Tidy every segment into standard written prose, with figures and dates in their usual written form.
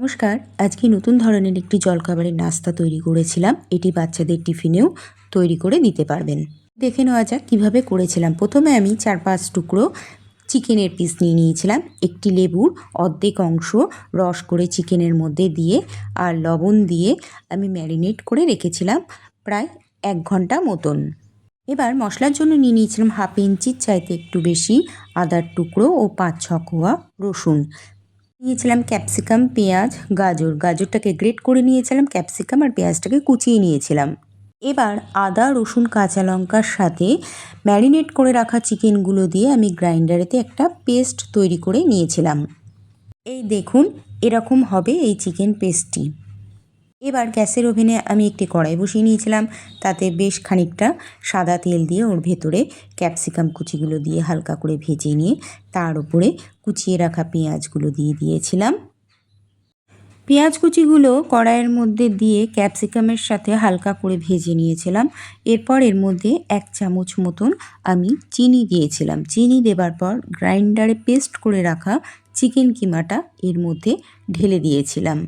নমস্কার। আজকে নতুন ধরনের একটি জলখাবারের নাস্তা তৈরি করেছিলাম। এটি বাচ্চাদের টিফিনেও তৈরি করে দিতে পারবেন। দেখে নেওয়া যাক কীভাবে করেছিলাম। প্রথমে আমি 4-5 টুকরো চিকেনের পিস নিয়ে নিয়েছিলাম। একটি লেবুর অর্ধেক অংশ রস করে চিকেনের মধ্যে দিয়ে আর লবণ দিয়ে আমি ম্যারিনেট করে রেখেছিলাম প্রায় 1 ঘন্টা মতন। এবার মশলার জন্য নিয়ে নিয়েছিলাম 1/2 ইঞ্চির চাইতে একটু বেশি আদার টুকরো ও 5-6 কোয়া রসুন। নিয়েছিলাম ক্যাপসিকাম, পেঁয়াজ, গাজরটাকে গ্রেট করে নিয়েছিলাম, ক্যাপসিকাম আর পেঁয়াজটাকে কুচিয়ে নিয়েছিলাম। এবার আদা, রসুন, কাঁচা লঙ্কার সাথে ম্যারিনেট করে রাখা চিকেনগুলো দিয়ে আমি গ্রাইন্ডারেতে একটা পেস্ট তৈরি করে নিয়েছিলাম। এই দেখুন, এরকম হবে এই চিকেন পেস্টটি। এবার গ্যাসের ওভেনে আমি একটি কড়াই বসিয়ে নিয়েছিলাম। তাতে বেশ খানিকটা সাদা তেল দিয়ে ওর ভেতরে ক্যাপসিকাম কুচিগুলো দিয়ে হালকা করে ভেজে নিয়ে তার উপরে কুচিয়ে রাখা পেঁয়াজগুলো দিয়ে দিয়েছিলাম। পেঁয়াজ কুচিগুলো কড়াইয়ের মধ্যে দিয়ে ক্যাপসিকামের সাথে হালকা করে ভেজে নিয়েছিলাম। এরপর এর মধ্যে 1 চামচ মতন আমি চিনি দিয়েছিলাম। চিনি দেবার পর গ্রাইন্ডারে পেস্ট করে রাখা চিকেন কিমাটা এর মধ্যে ঢেলে দিয়েছিলাম।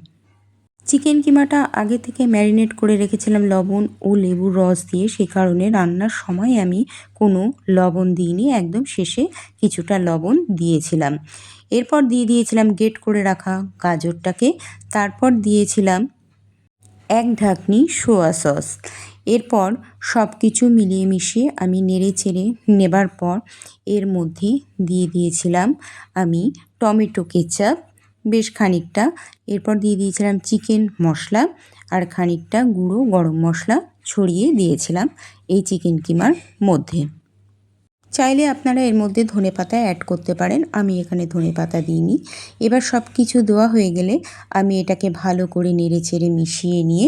চিকেন কিমাটা আগে থেকে ম্যারিনেট করে রেখেছিলাম লবণ ও লেবুর রস দিয়ে, সে কারণে রান্নার সময় আমি কোনো লবণ দিইনি, একদম শেষে কিছুটা লবণ দিয়েছিলাম। এরপর দিয়ে দিয়েছিলাম গ্রেট করে রাখা গাজরটাকে, তারপর দিয়েছিলাম 1 ঢাকনি সোয়া সস। এরপর সব কিছু মিলিয়ে মিশিয়ে আমি নেড়ে চেড়ে নেবার পর এর মধ্যে দিয়ে দিয়েছিলাম আমি টমেটো কেচাপ বেশ খানিকটা। এরপর দিয়ে দিয়েছিলাম চিকেন মশলা আর খানিকটা গুঁড়ো গরম মশলা ছড়িয়ে দিয়েছিলাম এই চিকেন কিমার মধ্যে। চাইলে আপনারা এর মধ্যে ধনেপাতা অ্যাড করতে পারেন, আমি এখানে ধনেপাতা দিইনি। এবার সব কিছু দেওয়া হয়ে গেলে আমি এটাকে ভালো করে নেড়ে চেড়ে মিশিয়ে নিয়ে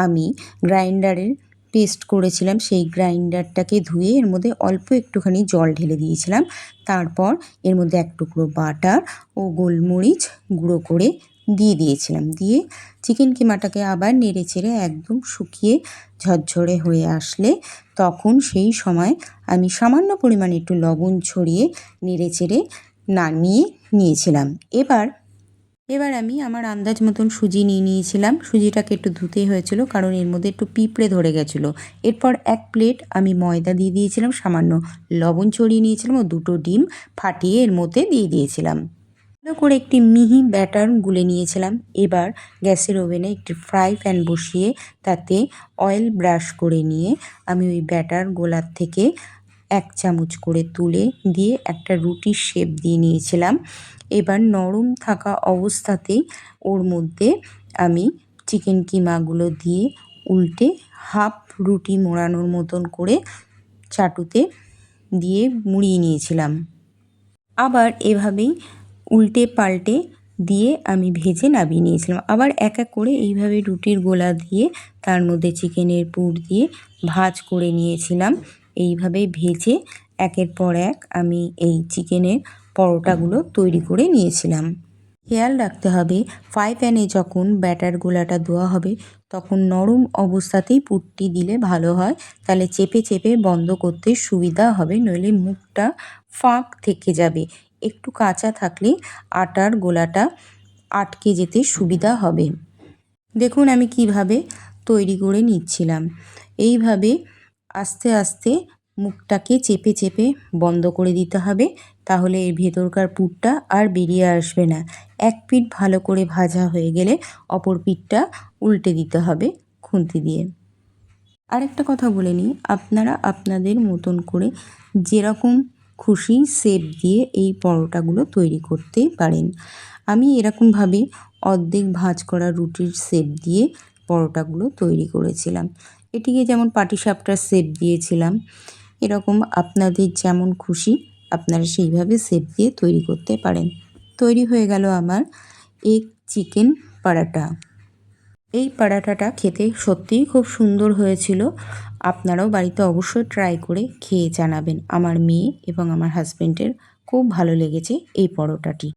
আমি গ্রাইন্ডারের পেস্ট করেছিলাম সেই গ্রাইন্ডারটাকে ধুয়ে এর মধ্যে অল্প একটুখানি জল ঢেলে দিয়েছিলাম। তারপর এর মধ্যে 1 টুকরো বাটার ও গোলমরিচ গুঁড়ো করে দিয়ে দিয়েছিলাম। দিয়ে চিকেন কিমাটাকে আবার নেড়ে চেড়ে একদম শুকিয়ে ঝরঝরে হয়ে আসলে তখন সেই সময় আমি সামান্য পরিমাণে একটু লবণ ছড়িয়ে নেড়ে চেড়ে নামিয়ে নিয়েছিলাম। এবার আমি আমার আন্দাজ মতন সুজি নিয়ে নিয়েছিলাম। সুজিটাকে একটু ধুতে হয়েছিল কারণ এর মধ্যে একটু পিঁপড়ে ধরে গেছিলো। এরপর 1 প্লেট আমি ময়দা দিয়ে দিয়েছিলাম, সামান্য লবণ ছড়িয়ে নিয়েছিলাম ও 2টো ডিম ফাটিয়ে এর মধ্যে দিয়ে দিয়েছিলাম। ভালো করে একটি মিহি ব্যাটার গুলে নিয়েছিলাম। এবার গ্যাসের ওভেনে একটি ফ্রাই প্যান বসিয়ে তাতে অয়েল ব্রাশ করে নিয়ে আমি ওই ব্যাটার গোলার থেকে 1 চামচ করে তুলে দিয়ে একটা রুটির শেপ দিয়ে নিয়েছিলাম। এবার নরম থাকা অবস্থাতেই ওর মধ্যে আমি চিকেন কিমাগুলো দিয়ে উল্টে হাফ রুটি মোড়ানোর মতন করে চাটুতে দিয়ে মুড়িয়ে নিয়েছিলাম। আবার এভাবেই উল্টে পাল্টে দিয়ে আমি ভেজে নামিয়ে নিয়েছিলাম। আবার এক এক করে এইভাবে রুটির গোলা দিয়ে তার মধ্যে চিকেনের পুর দিয়ে ভাঁজ করে নিয়েছিলাম। এইভাবে ভেজে একের পর এক আমি এই চিকেনের পরোটাগুলো তৈরি করে নিয়েছিলাম। খেয়াল রাখতে হবে ফ্রাই প্যানে যখন ব্যাটার গোলাটা দেওয়া হবে তখন নরম অবস্থাতেই পুরটি দিলে ভালো হয়, তাহলে চেপে চেপে বন্ধ করতে সুবিধা হবে, নইলে মুখটা ফাঁক থেকে যাবে। একটু কাঁচা থাকলে আটার গোলাটা আটকে যেতে সুবিধা হবে। দেখুন আমি কিভাবে তৈরি করে নিচ্ছিলাম। এইভাবে আস্তে আস্তে মুখটাকে চেপে চেপে বন্ধ করে দিতে হবে, তাহলে এর ভেতরকার পুরটা আর বেরিয়ে আসবে না। এক পিঠ ভালো করে ভাজা হয়ে গেলে অপর পিঠটা উল্টে দিতে হবে খুন্তি দিয়ে। আরেকটা কথা বলে নিই, আপনারা আপনাদের মতন করে যেরকম খুশি শেপ দিয়ে এই পরোটাগুলো তৈরি করতে পারেন। আমি এরকমভাবে অর্ধেক ভাঁজ করা রুটির শেপ দিয়ে পরোটাগুলো তৈরি করেছিলাম। এটিকে যেমন পাটিসাপটার শেপ দিয়েছিলাম, এরকম আপনাদের যেমন খুশি আপনারা সেইভাবে শেপ দিয়ে তৈরি করতে পারেন। তৈরি হয়ে গেল আমার এগ চিকেন পরোটা। এই পরোটাটা খেতে সত্যিই খুব সুন্দর হয়েছিল। আপনারাও বাড়িতে অবশ্যই ট্রাই করে খেয়ে জানাবেন। আমার মেয়ে এবং আমার হাজব্যান্ডের খুব ভালো লেগেছে এই পরোটাটি।